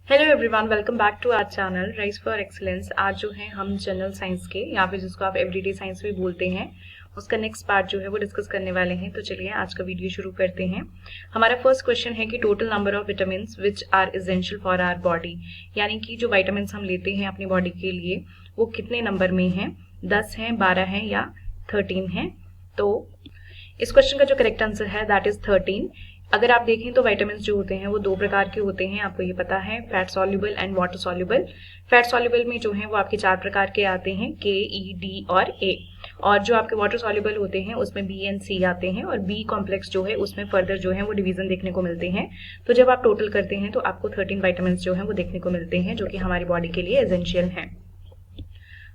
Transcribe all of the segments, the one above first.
Hello everyone, welcome back to our channel Rise for Excellence. आज जो है हम जनरल साइंस के या फिर जिसको आप एवरीडे साइंस भी बोलते हैं उसका नेक्स्ट पार्ट जो है वो डिस्कस करने वाले हैं। तो चलिए आज का वीडियो शुरू करते हैं। हमारा फर्स्ट क्वेश्चन है कि total number of vitamin which are essential for our body, यानी कि जो विटामिन हम लेते हैं अपनी बॉडी के लिए वो कितने नंबर में हैं, 10 हैं, 12 हैं या 13 हैं। तो इस क्वेश्चन का जो करेक्ट आंसर है दैट इज 13। अगर आप देखें तो विटामिन जो होते हैं वो दो प्रकार के होते हैं, आपको ये पता है, fat soluble and water soluble. Fat soluble में जो है वो आपके 4 प्रकार के आते हैं, के, ई, डी और ए। और जो आपके वाटर सॉल्युबल होते हैं उसमें बी एंड सी आते हैं, और बी कॉम्प्लेक्स जो है उसमें फर्दर जो है वो डिवीजन देखने को मिलते हैं। तो जब आप टोटल करते हैं तो आपको 13 विटामिन जो है वो देखने को मिलते हैं, जो कि हमारी बॉडी के लिए एसेंशियल हैं।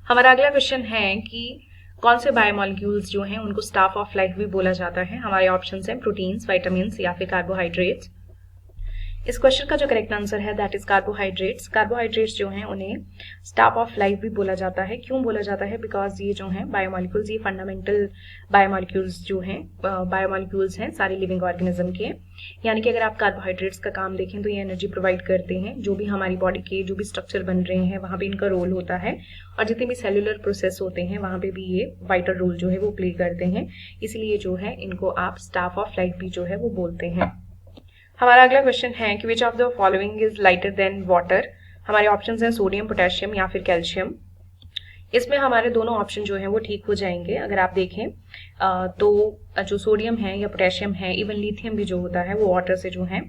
हमारा अगला क्वेश्चन है कि कौन से बायोमोलिक्यूल्स जो हैं उनको स्टाफ ऑफ लाइफ भी बोला जाता है। हमारे ऑप्शंस हैं प्रोटीन्स, विटामिन्स या फिर कार्बोहाइड्रेट्स। इस क्वेश्चन का जो करेक्ट आंसर है दैट इज कार्बोहाइड्रेट्स। कार्बोहाइड्रेट्स जो हैं उन्हें स्टाफ ऑफ लाइफ भी बोला जाता है। क्यों बोला जाता है? बिकॉज ये जो हैं बायोमोलिक्यूल्स, ये फंडामेंटल बायोमोलिक्यूल्स जो हैं बायोमोलिक्यूल्स हैं सारे लिविंग ऑर्गेनिज्म के। यानी कि अगर आप कार्बोहाइड्रेट्स का काम देखें तो ये एनर्जी प्रोवाइड करते हैं। जो भी हमारी बॉडी के जो भी स्ट्रक्चर बन रहे हैं वहाँ पे इनका रोल होता है, और जितने भी सेलुलर प्रोसेस होते हैं वहाँ पे भी ये वाइटल रोल जो है वो प्ले करते हैं। इसलिए जो है इनको आप स्टाफ ऑफ लाइफ भी जो है वो बोलते हैं। हमारा अगला क्वेश्चन है कि which of the following is lighter than water. हमारे ऑप्शंस हैं सोडियम, पोटेशियम या फिर कैल्शियम। इसमें हमारे दोनों ऑप्शन जो हैं वो ठीक हो जाएंगे। अगर आप देखें तो जो सोडियम है या पोटेशियम है, इवन लिथियम भी जो होता है वो वाटर से जो है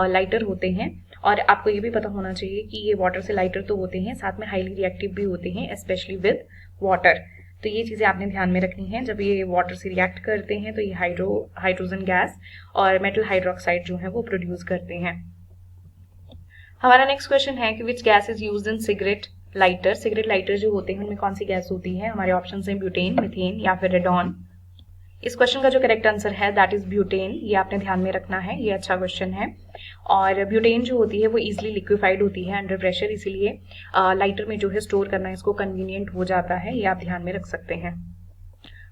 लाइटर होते हैं। और आपको ये भी पता होना चाहिए कि ये वाटर से लाइटर तो होते हैं, साथ में हाईली रिएक्टिव भी होते हैं, स्पेशली विद वाटर। तो ये चीज़ें आपने ध्यान में रखनी है। जब ये वाटर से रिएक्ट करते हैं तो ये हाइड्रोजन गैस और मेटल हाइड्रोक्साइड जो है वो प्रोड्यूस करते हैं। हमारा नेक्स्ट क्वेश्चन है कि which gas is used in cigarette lighter. Cigarette lighter जो होते हैं उनमें कौन सी गैस होती है? हमारे ऑप्शन हैं ब्यूटेन, मिथेन या फिर रेडॉन। इस क्वेश्चन का जो करेक्ट आंसर है दैट इज ब्यूटेन। ये आपने ध्यान में रखना है, ये अच्छा क्वेश्चन है। और ब्यूटेन जो होती है वो इजीली लिक्विफाइड होती है अंडर प्रेशर, इसीलिए लाइटर में जो है स्टोर करना इसको कन्वीनियंट हो जाता है। ये आप ध्यान में रख सकते हैं।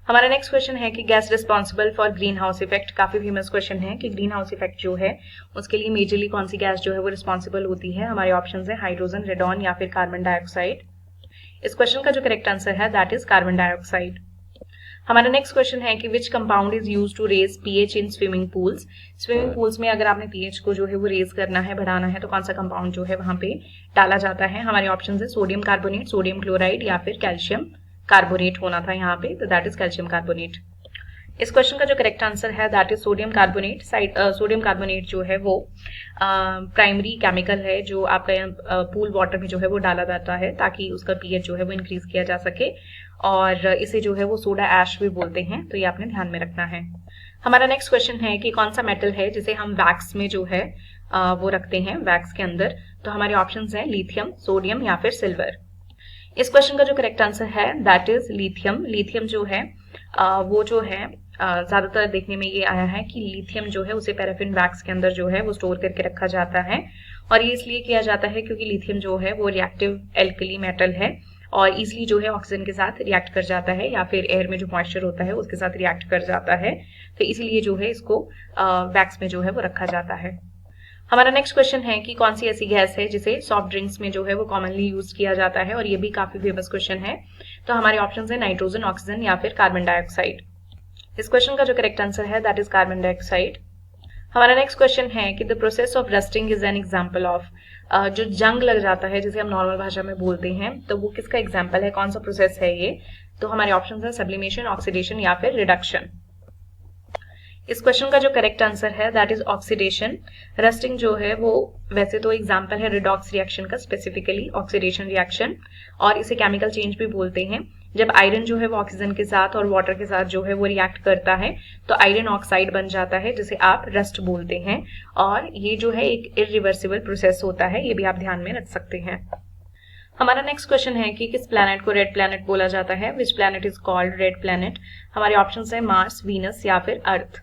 हमारा नेक्स्ट क्वेश्चन है कि gas responsible for green house effect. काफी फेमस क्वेश्चन है कि ग्रीन हाउस इफेक्ट जो है उसके लिए मेजरली कौन सी गैस जो है वो रिस्पॉन्सिबल होती है। हमारे ऑप्शंस हैं हाइड्रोजन, रेडॉन या फिर कार्बन डाइऑक्साइड। इस क्वेश्चन का जो करेक्ट आंसर है दैट इज कार्बन डाइऑक्साइड। हमारा नेक्स्ट क्वेश्चन है कि which compound is use to raise pH in swimming pools. Swimming pools में अगर आपने पीएच को जो है वो रेज करना है, बढ़ाना है, तो कौन सा कंपाउंड जो है वहां पे डाला जाता है। हमारे ऑप्शन है सोडियम कार्बोनेट, सोडियम क्लोराइड या फिर कैल्शियम कार्बोनेट होना था यहाँ पे, तो दैट इज कैल्शियम कार्बोनेट। इस क्वेश्चन का जो करेक्ट आंसर है that is sodium carbonate. Sodium carbonate जो है वो प्राइमरी केमिकल है जो आपका पूल वाटर में जो है वो डाला जाता है ताकि उसका पीएच जो है वो इंक्रीज किया जा सके, और इसे जो है वो सोडा ऐश भी बोलते हैं। तो ये आपने ध्यान में रखना है। हमारा नेक्स्ट क्वेश्चन है कि कौन सा मेटल है जिसे हम वैक्स में जो है वो रखते हैं, वैक्स के अंदर। तो हमारे ऑप्शंस हैं लिथियम, सोडियम या फिर सिल्वर। इस क्वेश्चन का जो करेक्ट आंसर है दैट इज लिथियम। लिथियम जो है वो जो है ज्यादातर देखने में ये आया है कि लिथियम जो है उसे पैराफिन वैक्स के अंदर जो है वो स्टोर करके रखा जाता है, और ये इसलिए किया जाता है क्योंकि लिथियम जो है वो रिएक्टिव एल्कली मेटल है और इजिली जो है ऑक्सीजन के साथ रिएक्ट कर जाता है, या फिर एयर में जो मॉइस्चर होता है उसके साथ रिएक्ट कर जाता है। तो इसीलिए जो है इसको वैक्स में जो है वो रखा जाता है। हमारा नेक्स्ट क्वेश्चन है कि कौन सी ऐसी गैस है जिसे सॉफ्ट ड्रिंक्स में जो है वो कॉमनली यूज किया जाता है, और ये भी काफी फेमस क्वेश्चन है। तो हमारे ऑप्शंस हैं नाइट्रोजन, ऑक्सीजन या फिर कार्बन डाइऑक्साइड। इस क्वेश्चन का जो करेक्ट आंसर है दैट इज कार्बन डाइऑक्साइड। हमारा नेक्स्ट क्वेश्चन है कि the process of rusting is an example of. जो जंग लग जाता है जिसे हम नॉर्मल भाषा में बोलते हैं, तो वो किसका एग्जाम्पल है, कौन सा प्रोसेस है ये? तो हमारे ऑप्शन है सब्लिमेशन, ऑक्सीडेशन या फिर रिडक्शन। इस क्वेश्चन का जो करेक्ट आंसर है दैट इज ऑक्सीडेशन। रस्टिंग जो है वो वैसे तो एग्जाम्पल है रिडॉक्स रिएक्शन का, स्पेसिफिकली ऑक्सीडेशन रिएक्शन, और इसे केमिकल चेंज भी बोलते हैं। जब आयरन जो है वो ऑक्सीजन के साथ और वाटर के साथ जो है वो रिएक्ट करता है तो आयरन ऑक्साइड बन जाता है, जिसे आप रस्ट बोलते हैं, और ये जो है एक इरिवर्सिबल प्रोसेस होता है। ये भी आप ध्यान में रख सकते हैं। हमारा नेक्स्ट क्वेश्चन है कि किस प्लैनेट को रेड प्लैनेट बोला जाता है। Which planet is called red planet. हमारे ऑप्शंस हैं मार्स, वीनस या फिर अर्थ।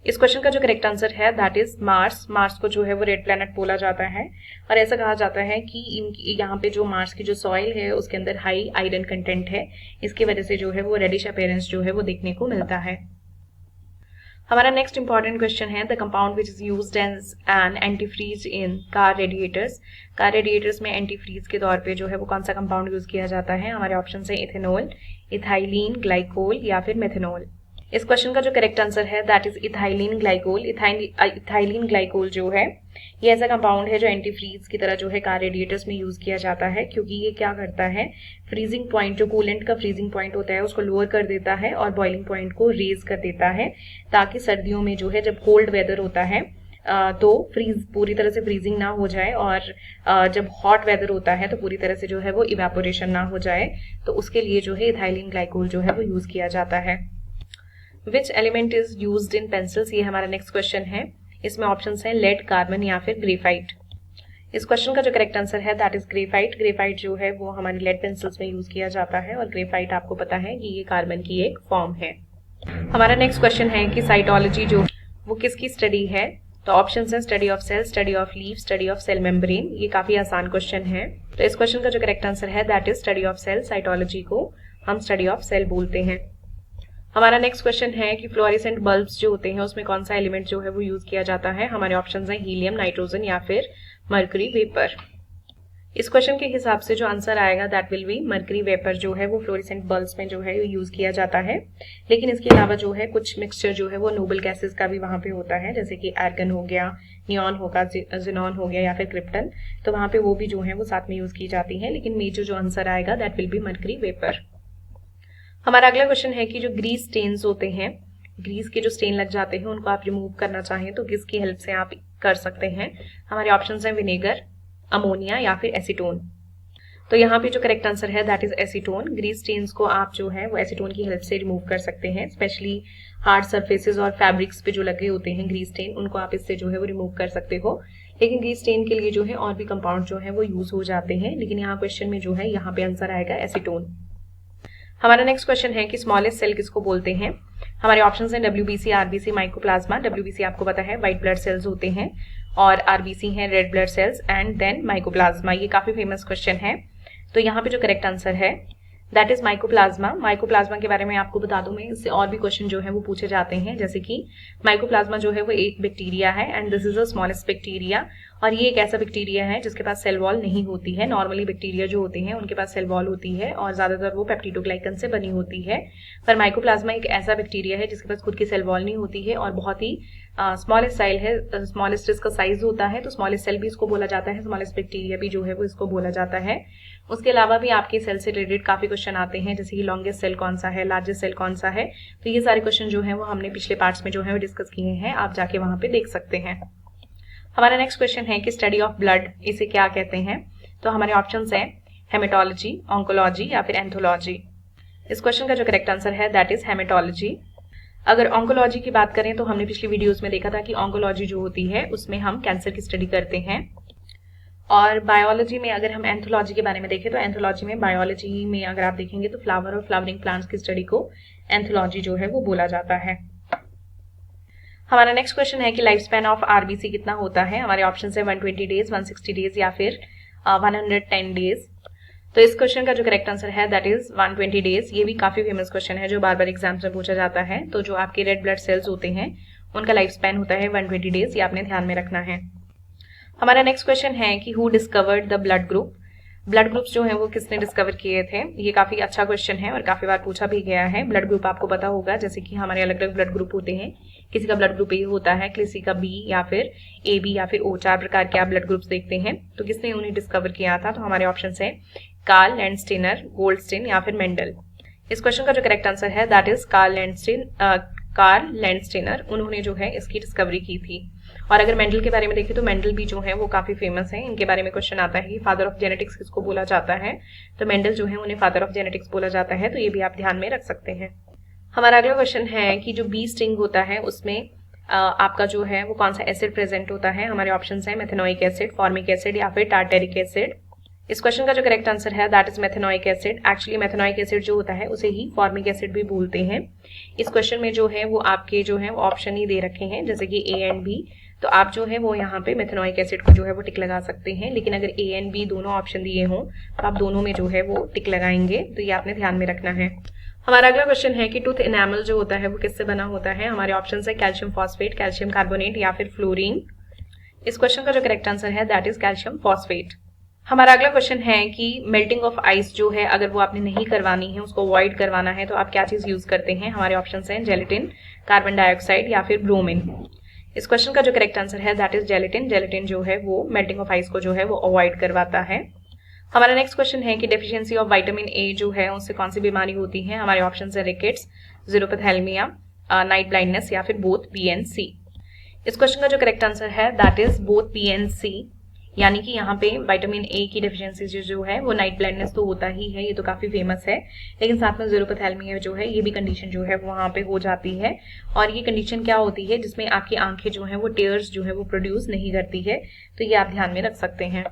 इस क्वेश्चन का जो करेक्ट आंसर है दैट इज मार्स। मार्स को जो है वो रेड प्लैनेट बोला जाता है, और ऐसा कहा जाता है कि यहाँ पे जो मार्स की जो सॉइल है उसके अंदर हाई आयरन कंटेंट है, इसकी वजह से जो है वो रेडिश अपीयरेंस जो है वो देखने को मिलता है। हमारा नेक्स्ट इंपॉर्टेंट क्वेश्चन है the compound which is used as an antifreeze in car radiators. Car radiators में एंटीफ्रीज के तौर पे जो है वो कौन सा कंपाउंड यूज किया जाता है। हमारे ऑप्शन है इथेनॉल, इथाइलिन ग्लाइकोल या फिर मेथेनॉल। इस क्वेश्चन का जो करेक्ट आंसर है that is ethylene glycol. Ethylene glycol जो है ये ऐसा कंपाउंड है जो एंटीफ्रीज की तरह जो है कार रेडिएटर्स में यूज किया जाता है, क्योंकि ये क्या करता है, फ्रीजिंग पॉइंट जो कूलेंट का फ्रीजिंग पॉइंट होता है उसको लोअर कर देता है और बॉइलिंग पॉइंट को रेज कर देता है, ताकि सर्दियों में जो है जब कोल्ड वेदर होता है तो फ्रीज पूरी तरह से फ्रीजिंग ना हो जाए, और जब हॉट वेदर होता है तो पूरी तरह से जो है वो इवेपोरेशन ना हो जाए, तो उसके लिए जो है इथाइलिन ग्लाइकोल जो है वो यूज किया जाता है। Which element is used in pencils, ये हमारा नेक्स्ट क्वेश्चन है। इसमें ऑप्शंस हैं लेड, कार्बन या फिर ग्रेफाइट। इस क्वेश्चन का जो करेक्ट आंसर है दैट इज ग्रेफाइट। ग्रेफाइट जो है वो हमारी लेड पेंसिल्स में यूज किया जाता है, और ग्रेफाइट आपको पता है कि ये कार्बन की एक फॉर्म है। हमारा नेक्स्ट क्वेश्चन है कि साइटोलॉजी जो वो किसकी स्टडी है। तो ऑप्शंस हैं study of cell, study of leaf, study of cell membrane. ये काफी आसान क्वेश्चन है, तो इस क्वेश्चन का जो करेक्ट आंसर है that is study of cell. Cytology को हम स्टडी ऑफ सेल बोलते हैं। हमारा नेक्स्ट क्वेश्चन है कि फ्लोरेसेंट बल्ब्स जो होते हैं उसमें कौन सा एलिमेंट जो है वो यूज किया जाता है। हमारे ऑप्शंस हैं हीलियम, नाइट्रोजन या फिर मर्करी वेपर। इस क्वेश्चन के हिसाब से जो आंसर आएगा that will be mercury vapour जो है वो फ्लोरेसेंट बल्ब्स में जो है यूज किया जाता है। लेकिन इसके अलावा जो है कुछ मिक्सचर जो है वो नोबल गैसेस का भी वहां पे होता है, जैसे कि आर्गन हो गया, नियॉन होगा, जिनॉन हो गया या फिर क्रिप्टन, तो वहां पे वो भी जो है वो साथ में यूज की जाती है। लेकिन मेजर जो आंसर आएगा that will be mercury vapour. हमारा अगला क्वेश्चन है कि जो ग्रीस स्टेन्स होते हैं, ग्रीस के जो स्टेन लग जाते हैं उनको आप रिमूव करना चाहें तो किसकी हेल्प से आप कर सकते हैं। हमारे ऑप्शंस हैं विनेगर, अमोनिया या फिर एसीटोन। तो यहाँ पे जो करेक्ट आंसर है that is acetone. Grease stains को आप जो है वो एसीटोन की हेल्प से रिमूव कर सकते हैं, स्पेशली हार्ड सर्फेसेस और फैब्रिक्स पे जो लगे होते हैं ग्रीस स्टेन, उनको आप इससे जो है वो रिमूव कर सकते हो। लेकिन ग्रीस स्टेन के लिए जो है और भी कंपाउंड जो है वो यूज हो जाते हैं, लेकिन यहाँ क्वेश्चन में जो है यहाँ पे आंसर आएगा एसीटोन। हमारा नेक्स्ट क्वेश्चन है कि स्मॉलेस्ट सेल किसको बोलते हैं। हमारे ऑप्शंस हैं डब्ल्यूबीसी, आरबीसी, माइकोप्लाज्मा। डब्ल्यूबीसी आपको पता है व्हाइट ब्लड सेल्स होते हैं, और आरबीसी हैं red blood cells, and then mycoplasma. ये काफी फेमस क्वेश्चन है, तो यहाँ पे जो करेक्ट आंसर है दैट इज माइकोप्लाज्मा। माइकोप्लाज्मा के बारे में आपको बता दूं मैं, इससे और भी क्वेश्चन जो है वो पूछे जाते हैं, जैसे कि माइकोप्लाज्मा जो है वो एक बैक्टीरिया है and this is a smallest bacteria, और ये एक ऐसा बैक्टीरिया है जिसके पास सेल वॉल नहीं होती है। नॉर्मली बैक्टीरिया जो होते हैं उनके पास सेल वॉल होती है और ज्यादातर वो पेप्टिडोग्लाइकन से बनी होती है, पर माइकोप्लाज्मा एक ऐसा बैक्टीरिया है जिसके पास खुद की सेल वॉल नहीं होती है और बहुत ही स्मॉलेस्ट सेल है। स्मॉलेस्ट इसका साइज होता है, तो स्मॉलेस्ट सेल भी इसको बोला जाता है, स्मॉलेस्ट बैक्टीरिया भी जो है वो इसको बोला जाता है। उसके अलावा भी आपके सेल से रिलेटेड काफी क्वेश्चन आते हैं, जैसे कि लॉन्गेस्ट सेल कौन सा है, लार्जेस्ट सेल कौन सा है, तो ये सारे क्वेश्चन जो है वो हमने पिछले पार्ट्स में जो है वो डिस्कस किए हैं, आप जाके वहां पे देख सकते हैं। हमारा नेक्स्ट क्वेश्चन है कि स्टडी ऑफ ब्लड इसे क्या कहते हैं। तो हमारे ऑप्शंस हैं हेमेटोलॉजी, ऑन्कोलॉजी या फिर एंथोलॉजी। इस क्वेश्चन का जो करेक्ट आंसर है दैट इज हेमेटोलॉजी। अगर ऑन्कोलॉजी की बात करें तो हमने पिछली वीडियोस में देखा था कि ऑन्कोलॉजी जो होती है उसमें हम कैंसर की स्टडी करते हैं, और बायोलॉजी में अगर हम एंथोलॉजी के बारे में देखें तो एंथोलॉजी में, बायोलॉजी में अगर आप देखेंगे तो फ्लावर और फ्लावरिंग प्लांट्स की स्टडी को एंथोलॉजी जो है वो बोला जाता है। हमारा नेक्स्ट क्वेश्चन है कि लाइफ स्पैन ऑफ आरबीसी कितना होता है। हमारे ऑप्शन है 120 डेज, 160 डेज या फिर 110 डेज। तो इस क्वेश्चन का जो करेक्ट आंसर है दैट इज 120 डेज। ये भी काफी फेमस क्वेश्चन है जो बार बार एग्जाम्स में पूछा जाता है। तो जो आपके रेड ब्लड सेल्स होते हैं उनका लाइफ स्पैन होता है 120 डेज, ये आपने ध्यान में रखना है। हमारा नेक्स्ट क्वेश्चन है कि who discovered the blood group. Blood groups जो है वो किसने डिस्कवर किए थे। ये काफी अच्छा क्वेश्चन है और काफी बार पूछा भी गया है। ब्लड ग्रुप आपको पता होगा, जैसे कि हमारे अलग अलग ब्लड ग्रुप होते हैं, किसी का ब्लड ग्रुप ए होता है, किसी का बी या फिर ए बी या फिर ओ, 4 प्रकार के आप ब्लड ग्रुप्स देखते हैं। तो किसने उन्हें डिस्कवर किया था। तो हमारे ऑप्शन है कार्ल लैंडस्टेनर, गोल्डस्टीन या फिर मेंडल। इस क्वेश्चन का जो करेक्ट आंसर है दैट इज कार्ल लैंडस्टेनर। उन्होंने जो है इसकी डिस्कवरी की थी। और अगर मेंडल के बारे में देखें तो मेंडल भी जो है वो काफी फेमस है। इनके बारे में क्वेश्चन आता है कि फादर ऑफ जेनेटिक्स किसको बोला जाता है। तो मेंडल जो है उन्हें फादर ऑफ जेनेटिक्स बोला जाता है, तो ये भी आप ध्यान में रख सकते हैं। हमारा अगला क्वेश्चन है कि जो बी स्टिंग होता है उसमें आपका जो है वो कौन सा एसिड प्रेजेंट होता है। हमारे ऑप्शन है मेथेनोइक एसिड, फॉर्मिक एसिड या फिर टार्टेरिक एसिड। इस क्वेश्चन का जो करेक्ट आंसर है that is methanoic acid. Actually methanoic acid जो होता है उसे ही फॉर्मिक एसिड भी बोलते हैं। इस क्वेश्चन में जो है वो आपके जो है ऑप्शन ही दे रखे हैं, जैसे कि ए एंड बी, तो आप जो है वो यहाँ पे मेथेनोइक एसिड को जो है वो टिक लगा सकते हैं। लेकिन अगर ए एंड बी दोनों ऑप्शन दिए हों तो आप दोनों में जो है वो टिक लगाएंगे, तो ये आपने ध्यान में रखना है। हमारा अगला क्वेश्चन है कि टूथ इनेमल जो होता है वो किससे बना होता है। हमारे ऑप्शन है कैल्शियम फॉस्फेट, कैल्शियम कार्बोनेट या फिर फ्लोरीन। इस क्वेश्चन का जो करेक्ट आंसर है दैट इज कैल्शियम फॉस्फेट। हमारा अगला क्वेश्चन है कि मेल्टिंग ऑफ आइस जो है अगर वो आपने नहीं करवानी है, उसको अवॉइड करवाना है, तो आप क्या चीज यूज करते हैं। हमारे ऑप्शन हैं जेलेटिन, कार्बन डाइऑक्साइड या फिर ब्रोमीन। इस क्वेश्चन का जो करेक्ट आंसर है दैट इज जेलेटिन। जेलेटिन जो है वो मेल्टिंग ऑफ आइस को जो है वो अवॉइड करवाता है। हमारा नेक्स्ट क्वेश्चन है कि डेफिशिएंसी ऑफ विटामिन ए जो है उससे कौन सी बीमारी होती है। हमारे ऑप्शन है रिकेट्स, ज़ीरोपैथेलमिया, नाइट ब्लाइंडनेस या फिर बोथ बी एंड सी। इस क्वेश्चन का जो करेक्ट आंसर है that is both B and C, यानी कि यहाँ पे विटामिन ए की डेफिशिएंसी जो है वो नाइट ब्लाइंडनेस तो होता ही है, ये तो काफी फेमस है, लेकिन साथ में ज़ीरोपैथेलमिया जो है ये भी कंडीशन जो है वहां पे हो जाती है। और ये कंडीशन क्या होती है, जिसमें आपकी आंखें जो है वो टेयर्स जो है वो प्रोड्यूस नहीं करती है, तो ये आप ध्यान में रख सकते हैं।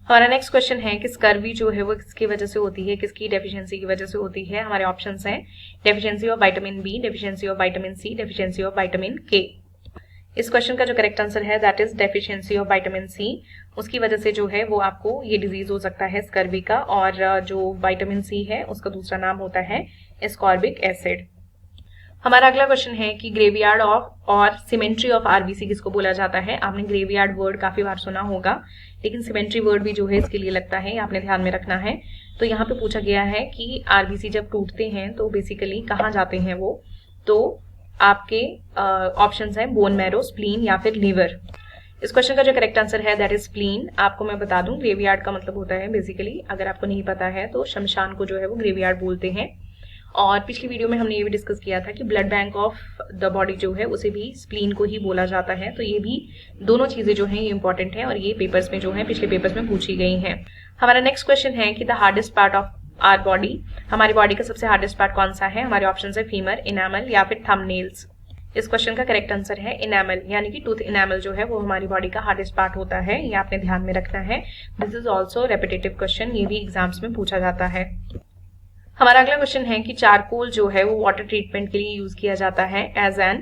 हमारा नेक्स्ट क्वेश्चन है कि स्कर्वी जो है वो किसकी वजह से होती है, किसकी डेफिशिएंसी की वजह से होती है। हमारे ऑप्शंस हैं deficiency of vitamin B, deficiency of vitamin C, deficiency of vitamin K. इस क्वेश्चन का जो करेक्ट आंसर है that is deficiency of vitamin C. उसकी वजह से जो है वो आपको ये डिजीज हो सकता है स्कर्वी का, और जो विटामिन सी है उसका दूसरा नाम होता है एस्कॉर्बिक एसिड। हमारा अगला क्वेश्चन है कि ग्रेवयार्ड ऑफ और सिमेंट्री ऑफ आरबीसी किसको बोला जाता है। आपने ग्रेवयार्ड वर्ड काफी बार सुना होगा, लेकिन सिमेंट्री वर्ड भी जो है इसके लिए लगता है, आपने ध्यान में रखना है। तो यहाँ पे पूछा गया है कि आरबीसी जब टूटते हैं तो बेसिकली कहाँ जाते हैं वो, तो आपके ऑप्शंस हैं बोन मैरो, स्प्लीन या फिर लीवर। इस क्वेश्चन का जो करेक्ट आंसर है दैट इज स्प्लीन। आपको मैं बता दूं ग्रेवयार्ड का मतलब होता है बेसिकली, अगर आपको नहीं पता है तो शमशान को जो है वो ग्रेवयार्ड बोलते हैं। और पिछली वीडियो में हमने ये भी डिस्कस किया था कि blood bank of the body जो है उसे भी स्प्लीन को ही बोला जाता है। तो ये भी दोनों चीजें जो हैं ये इंपॉर्टेंट है और ये पेपर्स में जो है पिछले पेपर्स में पूछी गई हैं। हमारा नेक्स्ट क्वेश्चन है कि the hardest part of our body, हमारी बॉडी का सबसे हार्डेस्ट पार्ट कौन सा है। हमारे ऑप्शन है फीमर, इनेमल या फिर थंबनेल्स। इस क्वेश्चन का करेक्ट आंसर है इनेमल, यानी कि टूथ इनेमल जो है वो हमारी बॉडी का हार्डेस्ट पार्ट होता है, ये आपने ध्यान में रखना है। This is also repetitive question, ये भी एग्जाम्स में पूछा जाता है। हमारा अगला क्वेश्चन है कि चारकोल जो है वो वाटर ट्रीटमेंट के लिए यूज किया जाता है एज एन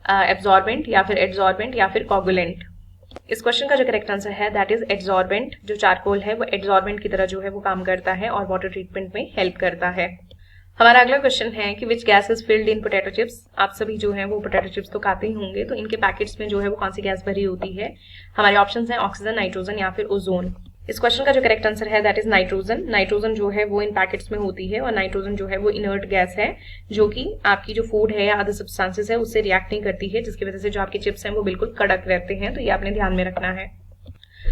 एब्जॉर्बेंट या फिर एड्जॉर्बेंट या फिर कोगुलेंट। इस क्वेश्चन का जो करेक्ट आंसर है दैट इज एड्जॉर्बेंट। जो चारकोल है वो एड्जॉर्बेंट की तरह जो है वो काम करता है और वाटर ट्रीटमेंट में हेल्प करता है। हमारा अगला क्वेश्चन है कि which gas is filled in potato chips. आप सभी जो है वो पोटैटो चिप्स तो खाते ही होंगे, तो इनके पैकेट्स में जो है वो कौन सी गैस भरी होती है। हमारे ऑप्शन हैं ऑक्सीजन, नाइट्रोजन या फिर ओजोन। इस क्वेश्चन का जो करेक्ट आंसर है दैट इज नाइट्रोजन। नाइट्रोजन जो है वो इन पैकेट्स में होती है और नाइट्रोजन जो है वो इनर्ट गैस है, जो कि आपकी जो फूड है या अदर सब्सटेंसेस है उससे रिएक्ट नहीं करती है, जिसकी वजह से जो आपके चिप्स हैं वो बिल्कुल कड़क रहते हैं, तो ये आपने ध्यान में रखना है।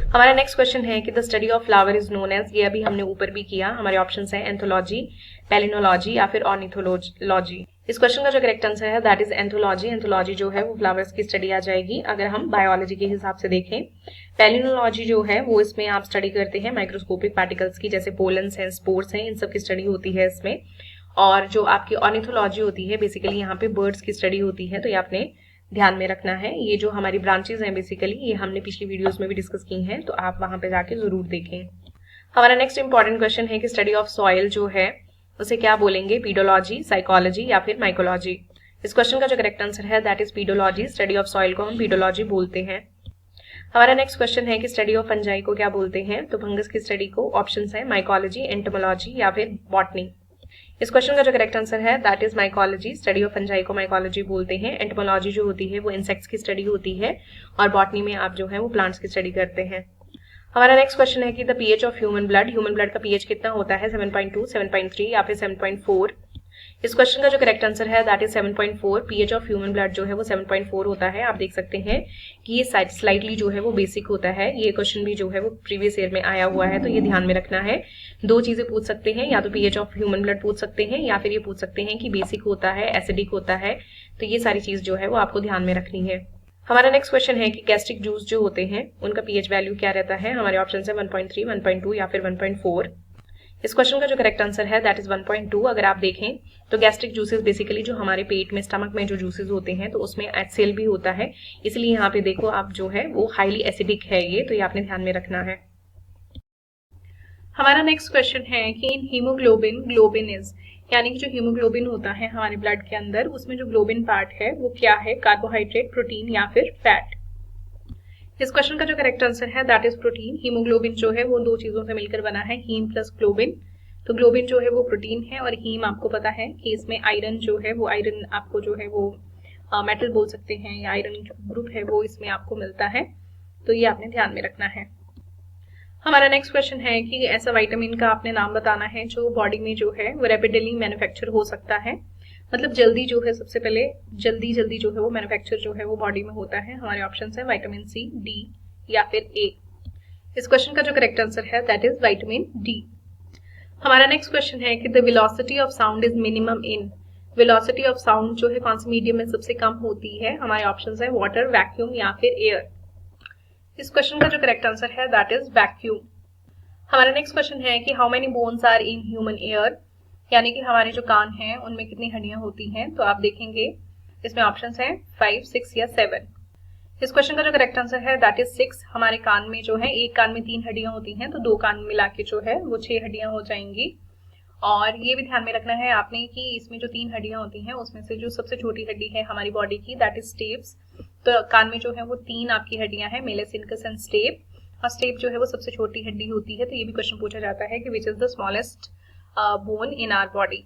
हमारा नेक्स्ट क्वेश्चन है कि the study of flower is known as, ये अभी हमने ऊपर भी किया। हमारे ऑप्शन है एंथोलॉजी, पैलिनोलॉजी या फिर ऑर्निथोलॉजी। इस क्वेश्चन का जो करेक्ट आंसर है दैट इज एंथोलॉजी। एंथोलॉजी जो है वो फ्लावर्स की स्टडी आ जाएगी अगर हम बायोलॉजी के हिसाब से देखें। पैलिनोलॉजी जो है वो इसमें आप स्टडी करते हैं माइक्रोस्कोपिक पार्टिकल्स की, जैसे पोलन्स हैं, स्पोर्स हैं, इन सब की स्टडी होती है इसमें। और जो आपकी ऑर्निथोलॉजी होती है बेसिकली यहाँ पे बर्ड्स की स्टडी होती है, तो ये आपने ध्यान में रखना है। ये जो हमारी ब्रांचेज हैं बेसिकली ये हमने पिछली वीडियोस में भी डिस्कस की हैं, तो आप वहां पे जाके जरूर देखें। हमारा नेक्स्ट इंपॉर्टेंट क्वेश्चन है कि स्टडी ऑफ सॉइल जो है उसे क्या बोलेंगे, पीडोलॉजी, साइकोलॉजी या फिर माइकोलॉजी। इस क्वेश्चन का जो करेक्ट आंसर है that is pedology. Study of soil को हम पीडोलॉजी बोलते हैं। हमारा नेक्स्ट क्वेश्चन है कि स्टडी ऑफ फंजाई को क्या बोलते हैं, तो फंगस की स्टडी को ऑप्शन है माइकोलॉजी, एंटोमोलॉजी या फिर बॉटनी। इस क्वेश्चन का जो करेक्ट आंसर है that is mycology. Study of fungi को माइकोलॉजी बोलते हैं। एंटोमोलॉजी जो होती है वो इंसेक्ट्स की स्टडी होती है और बॉटनी में आप जो है वो प्लांट्स की स्टडी करते हैं। हमारा नेक्स्ट क्वेश्चन है कि the pH of human blood का पीएच कितना होता है, 7.2, 7.3 या फिर 7.4। इस क्वेश्चन का जो करेक्ट आंसर है that is 7.4। PH of human blood जो है वो 7.4 होता है। आप देख सकते हैं कि ये स्लाइटली जो है वो बेसिक होता है। ये क्वेश्चन भी जो है वो प्रीवियस ईयर में आया हुआ है, तो ये ध्यान में रखना है। दो चीजें पूछ सकते हैं, या तो पीएच ऑफ ह्यूमन ब्लड पूछ सकते हैं या फिर ये पूछ सकते हैं कि बेसिक होता है, एसिडिक होता है, तो ये सारी चीज जो है वो आपको ध्यान में रखनी है। हमारा नेक्स्ट क्वेश्चन है कि गैस्ट्रिक जूस जो होते हैं उनका पीएच वैल्यू क्या रहता है। हमारे ऑप्शन है 1.3, 1.2 या फिर 1.4। इस क्वेश्चन का जो करेक्ट आंसर है दैट इज 1.2। अगर आप देखें तो गैस्ट्रिक जूसेस बेसिकली जो हमारे पेट में, स्टमक में जो जूसेस होते हैं तो उसमें HCl भी होता है, इसलिए यहाँ पे देखो आप जो है वो हाईली एसिडिक है ये, तो ये आपने ध्यान में रखना है। हमारा नेक्स्ट क्वेश्चन है कि इन हीमोग्लोबिन, ग्लोबिन इज, यानी कि जो हीमोग्लोबिन होता है हमारे ब्लड के अंदर उसमें जो ग्लोबिन पार्ट है वो क्या है, कार्बोहाइड्रेट, प्रोटीन या फिर फैट। इस क्वेश्चन का जो करेक्ट आंसर है दैट इज प्रोटीन। हीमोग्लोबिन जो है वो दो चीजों से मिलकर बना है, हीम प्लस ग्लोबिन। तो ग्लोबिन जो है वो प्रोटीन है और हीम आपको पता है कि इसमें आयरन जो है वो आयरन आपको जो है वो मेटल बोल सकते हैं या आयरन ग्रुप है वो इसमें आपको मिलता है, तो ये आपने ध्यान में रखना है। हमारा नेक्स्ट क्वेश्चन है कि ऐसा विटामिन का आपने नाम बताना है जो बॉडी में जो है वो रैपिडली मैन्युफैक्चर हो सकता है, मतलब जल्दी जो है सबसे पहले जल्दी जो है वो मैन्युफैक्चर जो है वो बॉडी में होता है। हमारे ऑप्शन है विटामिन सी, डी या फिर ए। इस क्वेश्चन का जो करेक्ट आंसर है दैट इज विटामिन डी। हमारा नेक्स्ट क्वेश्चन है कि the velocity of sound is minimum in, velocity of sound जो है कौन से मीडियम में सबसे कम होती है। हमारे ऑप्शंस है वाटर, वैक्यूम या फिर एयर। इस क्वेश्चन का जो करेक्ट आंसर है दैट इज वैक्यूम। हमारा नेक्स्ट क्वेश्चन है कि how many bones are in human ear, यानी कि हमारे जो कान हैं उनमें कितनी हड्डियां होती हैं। तो आप देखेंगे इसमें ऑप्शंस हैं 5, 6 या 7। इस क्वेश्चन का जो करेक्ट आंसर है दैट इज 6। हमारे कान में जो है एक कान में 3 हड्डियां होती हैं, तो 2 कान मिला के जो है वो 6 हड्डियां हो जाएंगी। और ये भी ध्यान में रखना है आपने कि इसमें जो 3 हड्डियां होती हैं उसमें से जो सबसे छोटी हड्डी है हमारी बॉडी की दैट इज स्टेप्स। तो कान में जो है वो 3 आपकी हड्डियां हैं, मेलेस, इनकस एंड स्टेप, और स्टेप जो है वो सबसे छोटी हड्डी होती है। तो ये भी क्वेश्चन पूछा जाता है कि which is the smallest bone in our body.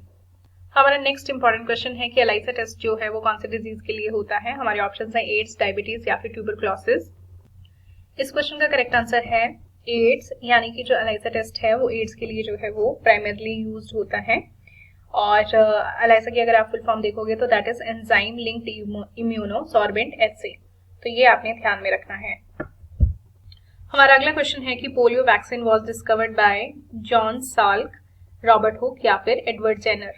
हमारा नेक्स्ट इंपॉर्टेंट क्वेश्चन है कि एलाइसा टेस्ट जो है वो कौन से डिजीज के लिए होता है। हमारे ऑप्शन है एड्स, डायबिटीज या फिर ट्यूबरक्लोसिस। इस क्वेश्चन का करेक्ट आंसर है एड्स, यानी कि जो एलाइसा टेस्ट है वो एड्स के लिए जो है वो प्राइमरली यूज्ड होता है। और एलाइसा की अगर आप फुल फॉर्म देखोगे तो that is enzyme linked immunosorbent assay, तो ये आपने ध्यान में रखना है। हमारा अगला क्वेश्चन है कि polio vaccine was discovered by John Salk, Robert Hooke या फिर एडवर्ड जेनर।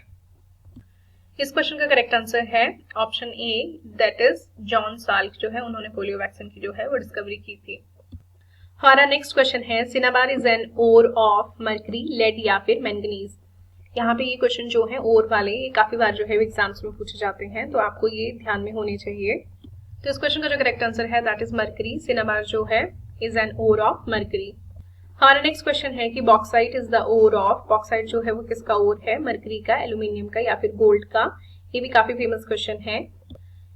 इस क्वेश्चन का करेक्ट आंसर है option A, that is John Salk जो है उन्होंने पोलियो वैक्सीन की जो है वो डिस्कवरी की थी। हमारा नेक्स्ट क्वेश्चन है cinnabar is an ore of mercury, lead या फिर मैंगनीज। यहाँ पे ये क्वेश्चन जो है ओर वाले ये काफी बार जो है एग्जाम्स में पूछे जाते हैं, तो आपको ये ध्यान में होने चाहिए। तो इस क्वेश्चन का जो करेक्ट आंसर है दैट इज मर्करी। सिनाबार जो है is an ore of mercury. हमारा नेक्स्ट क्वेश्चन है कि bauxite is the ore of, bauxite जो है वो किसका ओर है, मर्करी का, एल्यूमिनियम का या फिर गोल्ड का। ये भी काफी फेमस क्वेश्चन है।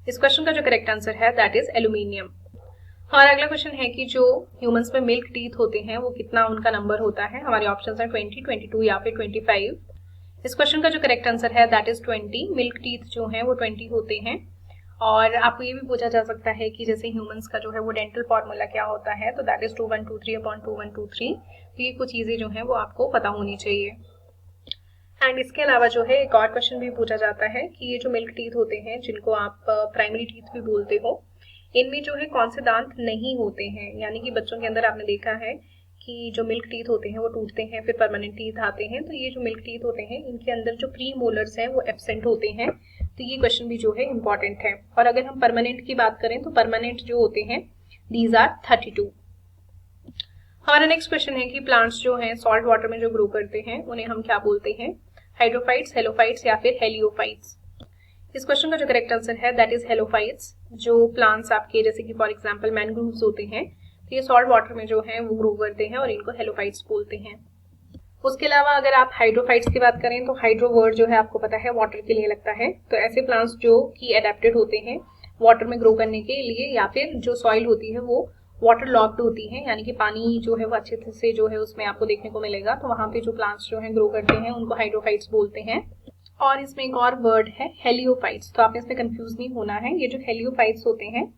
इस क्वेश्चन का जो करेक्ट आंसर है दैट इज एल्यूमिनियम। हमारा अगला क्वेश्चन है कि जो ह्यूमंस में मिल्क टीथ होते हैं वो कितना उनका नंबर होता है। हमारे ऑप्शन है 20, 22 या फिर 25। इस क्वेश्चन का जो करेक्ट आंसर है दैट इज 20। मिल्क टीथ जो है वो 20 होते हैं। और आपको ये भी पूछा जा सकता है कि जैसे ह्यूमंस का जो है वो डेंटल फॉर्मूला क्या होता है, तो दैट इज 2123/2123। तो ये कुछ चीजें जो है वो आपको पता होनी चाहिए। एंड इसके अलावा जो है एक और क्वेश्चन भी पूछा जाता है कि ये जो मिल्क टीथ होते हैं जिनको आप प्राइमरी टीथ भी बोलते हो, इनमें जो है कौन से दांत नहीं होते हैं। यानी कि बच्चों के अंदर आपने देखा है कि जो मिल्क टीथ होते हैं वो टूटते हैं, फिर परमानेंट टीथ आते हैं। तो ये जो मिल्क टीथ होते हैं इनके अंदर जो प्री मोलर्स हैं वो एब्सेंट होते हैं। तो ये क्वेश्चन भी जो है इम्पॉर्टेंट है। और अगर हम परमानेंट की बात करें तो परमानेंट जो होते हैं दीज आर 32। हमारा नेक्स्ट क्वेश्चन है कि प्लांट्स जो हैं सॉल्ट वाटर में जो ग्रो करते हैं उन्हें हम क्या बोलते हैं, हाइड्रोफाइट्स, हेलोफाइट्स या फिर हेलियोफाइट्स। इस क्वेश्चन का जो करेक्ट आंसर है दैट इज हेलोफाइट्स। जो प्लांट्स आपके जैसे कि फॉर एग्जांपल मैनग्रोव्स होते हैं तो ये सॉल्ट वाटर में जो है वो ग्रो करते हैं और इनको हेलोफाइट्स बोलते हैं। उसके अलावा अगर आप हाइड्रोफाइट्स की बात करें तो हाइड्रो वर्ड जो है आपको पता है वाटर के लिए लगता है। तो ऐसे प्लांट्स जो कि एडेप्टेड होते हैं वाटर में ग्रो करने के लिए, या फिर जो सॉइल होती है वो वाटर लॉक्ड होती है, यानी कि पानी जो है वो अच्छे से जो है उसमें आपको देखने को मिलेगा, तो वहां पे जो प्लांट्स जो है ग्रो करते हैं उनको हाइड्रोफाइट्स बोलते हैं। और इसमें एक और वर्ड है हेलियोफाइट्स, तो आपने इसमें कंफ्यूज नहीं होना है। ये जो हेलियोफाइट्स होते हैं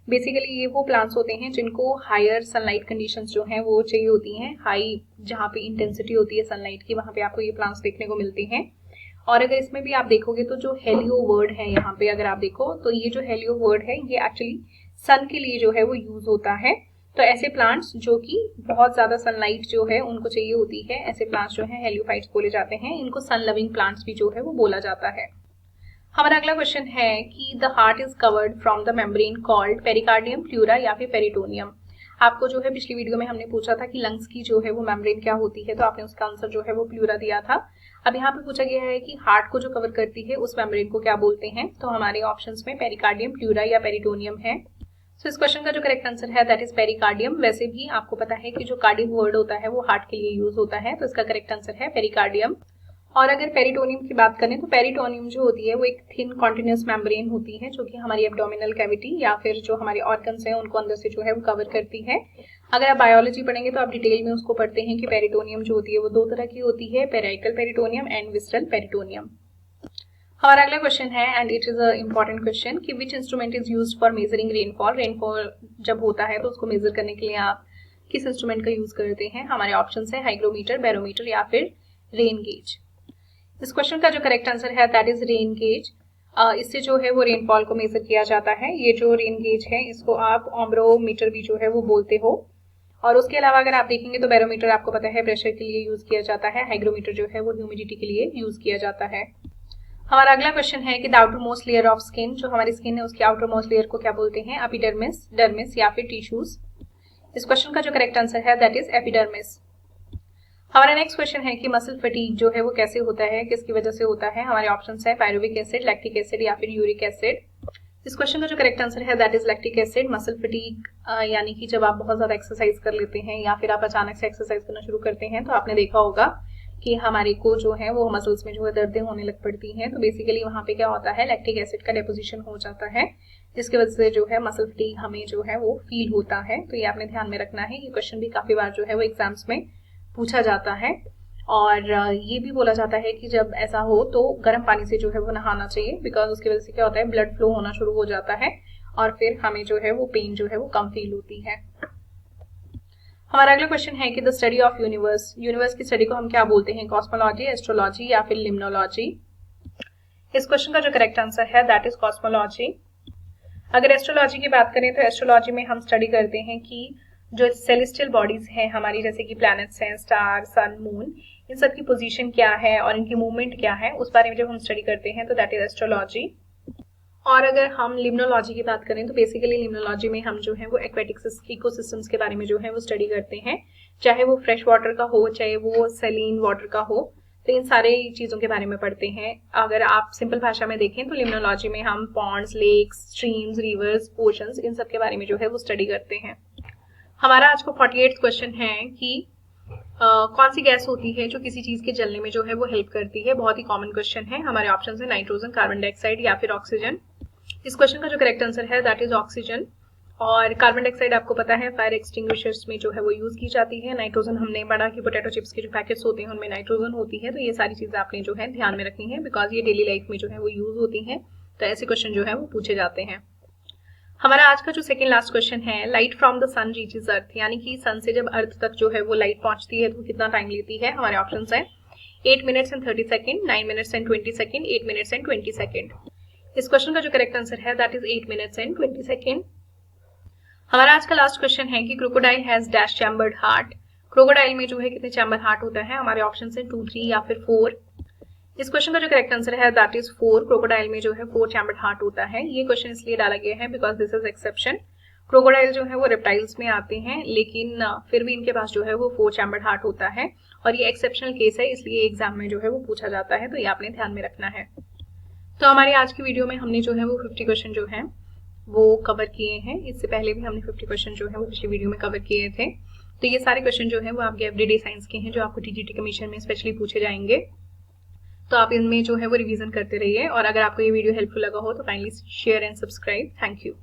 बेसिकली ये वो प्लांट्स होते हैं जिनको हायर सनलाइट कंडीशंस जो हैं वो चाहिए होती हैं, हाई जहाँ पे इंटेंसिटी होती है सनलाइट की वहाँ पे आपको ये प्लांट्स देखने को मिलते हैं। और अगर इसमें भी आप देखोगे तो जो हेलियो वर्ड है यहाँ पे अगर आप देखो तो ये जो हेलियो वर्ड है ये एक्चुअली सन के लिए जो है वो यूज होता है। तो ऐसे प्लांट्स जो कि बहुत ज्यादा सनलाइट जो है उनको चाहिए होती है, ऐसे प्लांट्स जो है हेलियोफाइट्स बोले जाते हैं। इनको सन लविंग प्लांट्स भी जो है वो बोला जाता है। हमारा अगला क्वेश्चन है कि the heart is covered from the membrane called pericardium, pleura या फिर पेरिटोनियम। आपको जो है पिछली वीडियो में हमने पूछा था कि लंग्स की जो है वो मेम्ब्रेन क्या होती है, तो आपने उसका आंसर जो है वो प्लूरा दिया था। अब यहाँ पे पूछा गया है कि हार्ट को जो कवर करती है उस मेम्ब्रेन को क्या बोलते हैं, तो हमारे ऑप्शंस में पेरिकार्डियम, प्लूरा या पेरिटोनियम है। तो इस क्वेश्चन का जो करेक्ट आंसर है दैट इज पेरिकार्डियम। वैसे भी आपको पता है कि जो कार्डियक वर्ड होता है वो हार्ट के लिए यूज होता है, तो इसका करेक्ट आंसर है पेरिकार्डियम। और अगर पेरिटोनियम की बात करें तो पेरिटोनियम जो होती है वो एक थिन कॉन्टिन्यूस मेम्ब्रेन होती है जो कि हमारी एब्डोमिनल कैविटी या फिर जो हमारे ऑर्गन्स हैं उनको अंदर से जो है वो कवर करती है। अगर आप बायोलॉजी पढ़ेंगे तो आप डिटेल में उसको पढ़ते हैं कि पेरिटोनियम जो होती है वो दो तरह की होती है, parietal peritoneum and visceral peritoneum. हमारा अगला क्वेश्चन है and it is a important question कि which instrument is used for measuring rainfall. Rainfall जब होता है तो उसको मेजर करने के लिए आप किस इंस्ट्रूमेंट का यूज करते हैं। हमारे ऑप्शन है हाइग्रोमीटर, बैरोमीटर या फिर रेन गेज। इस क्वेश्चन का जो करेक्ट आंसर है दैट इज रेन गेज। इससे जो है वो रेनफॉल को मेजर किया जाता है। ये जो रेन गेज है इसको आप ऑम्ब्रोमीटर भी जो है वो बोलते हो। और उसके अलावा अगर आप देखेंगे तो बैरोमीटर आपको पता है प्रेशर के लिए यूज किया जाता है, हाइग्रोमीटर जो है वो ह्यूमिडिटी के लिए यूज किया जाता है। हमारा अगला क्वेश्चन है कि the outer most layer of skin, जो हमारी स्किन है उसकी आउटर मोस्ट लेयर को क्या बोलते हैं, एपिडर्मिस, डर्मिस या फिर टिश्यूज। इस क्वेश्चन का जो करेक्ट आंसर है दैट इज एपिडर्मिस। हमारा नेक्स्ट क्वेश्चन है कि मसल फटीग जो है वो कैसे होता है, किसकी वजह से होता है। हमारे ऑप्शन है पायरुविक एसिड, लैक्टिक एसिड या फिर यूरिक एसिड। इस क्वेश्चन का जो करेक्ट आंसर है that is lactic acid. Muscle fatigue यानी कि जब आप बहुत ज्यादा एक्सरसाइज कर लेते हैं या फिर आप अचानक से एक्सरसाइज करना शुरू करते हैं तो आपने देखा होगा कि हमारे को जो है वो मसल्स में जो है दर्दें होने लग पड़ती हैं। तो बेसिकली वहाँ पे क्या होता है, लैक्टिक एसिड का डेपोजिशन हो जाता है, जिसकी वजह से जो है मसल फटीग हमें जो है वो फील होता है। तो ये आपने ध्यान में रखना है। ये क्वेश्चन भी काफी बार जो है वो एग्जाम्स में पूछा जाता है। और ये भी बोला जाता है कि जब ऐसा हो तो गर्म पानी से जो है वो नहाना चाहिए, बिकॉज उसकी वजह से क्या होता है, ब्लड फ्लो होना शुरू हो जाता है और फिर हमें जो है वो पेन जो है वो कम फील होती है। हमारा अगला क्वेश्चन है कि the study of universe, universe की स्टडी को हम क्या बोलते हैं, कॉस्मोलॉजी, एस्ट्रोलॉजी या फिर लिम्नोलॉजी। इस क्वेश्चन का जो करेक्ट आंसर है दैट इज कॉस्मोलॉजी। अगर एस्ट्रोलॉजी की बात करें तो एस्ट्रोलॉजी में हम स्टडी करते हैं कि जो सेलेस्टियल बॉडीज हैं हमारी, जैसे कि प्लैनेट्स हैं, स्टार, सन, मून, इन सब की पोजीशन क्या है और इनकी मूवमेंट क्या है, उस बारे में जब हम स्टडी करते हैं तो दैट इज एस्ट्रोलॉजी। और अगर हम लिम्नोलॉजी की बात करें तो बेसिकली लिम्नोलॉजी में हम जो है वो एक्वेटिक इकोसिस्टम्स के बारे में जो है वो स्टडी करते हैं, चाहे वो फ्रेश वाटर का हो चाहे वो सैलीन वाटर का हो, तो इन सारे चीजों के बारे में पढ़ते हैं। अगर आप सिंपल भाषा में देखें तो लिम्नोलॉजी में हम ponds, lakes, streams, rivers, oceans, इन सब के बारे में जो है वो स्टडी करते हैं। हमारा आज को 48th क्वेश्चन है कि कौन सी गैस होती है जो किसी चीज के जलने में जो है वो हेल्प करती है। बहुत ही कॉमन क्वेश्चन है। हमारे ऑप्शन है नाइट्रोजन, कार्बन डाइऑक्साइड या फिर ऑक्सीजन। इस क्वेश्चन का जो करेक्ट आंसर है दैट इज ऑक्सीजन। और कार्बन डाइऑक्साइड आपको पता है फायर एक्सटिंग्विशर्स में जो है वो यूज की जाती है। नाइट्रोजन हमने पढ़ा कि पोटैटो चिप्स के जो पैकेट्स होते हैं उनमें नाइट्रोजन होती है। तो ये सारी चीजें आपने जो है ध्यान में रखनी है, बिकॉज ये डेली लाइफ में जो है वो यूज होती है। तो ऐसे क्वेश्चन जो है वो पूछे जाते हैं। हमारा आज का जो सेकंड लास्ट क्वेश्चन है, light from the sun reaches earth, यानी कि सन से जब अर्थ तक जो है वो लाइट पहुंचती है तो कितना टाइम लेती है। हमारे ऑप्शन है 8 minutes and 30 second, 9 minutes and 20 second, 8 minutes and 20 second. इस क्वेश्चन का जो करेक्ट आंसर है that is 8 minutes and 20 second. हमारा आज का लास्ट क्वेश्चन है कि crocodile has dash chambered heart. Crocodile में जो है कितने चैम्बर हार्ट होता है। हमारे ऑप्शन है 2, 3 या फिर 4। इस क्वेश्चन का जो करेक्ट आंसर है दैट इज 4। क्रोकोडाइल में जो है 4 चैम्बर्ड हार्ट होता है। ये क्वेश्चन इसलिए डाला गया है because this is exception. Crocodile जो है वो रेप्टाइल्स में आते हैं, लेकिन फिर भी इनके पास जो है वो 4 चैम्बर्ड हार्ट होता है और ये एक्सेप्शनल केस है, इसलिए एग्जाम में जो है वो पूछा जाता है। तो ये आपने ध्यान में रखना है। तो हमारी आज की वीडियो में हमने जो है वो 50 क्वेश्चन जो है वो कवर किए हैं। इससे पहले भी हमने 50 क्वेश्चन जो है वो पिछली वीडियो में कवर किए थे। तो ये सारे क्वेश्चन जो है वो आपके एवरीडे साइंस के हैं, जो आपको टीजीटी कमीशन में स्पेशली पूछे जाएंगे। तो आप इनमें जो है वो रिवीजन करते रहिए। और अगर आपको ये वीडियो हेल्पफुल लगा हो तो kindly share and subscribe. Thank you.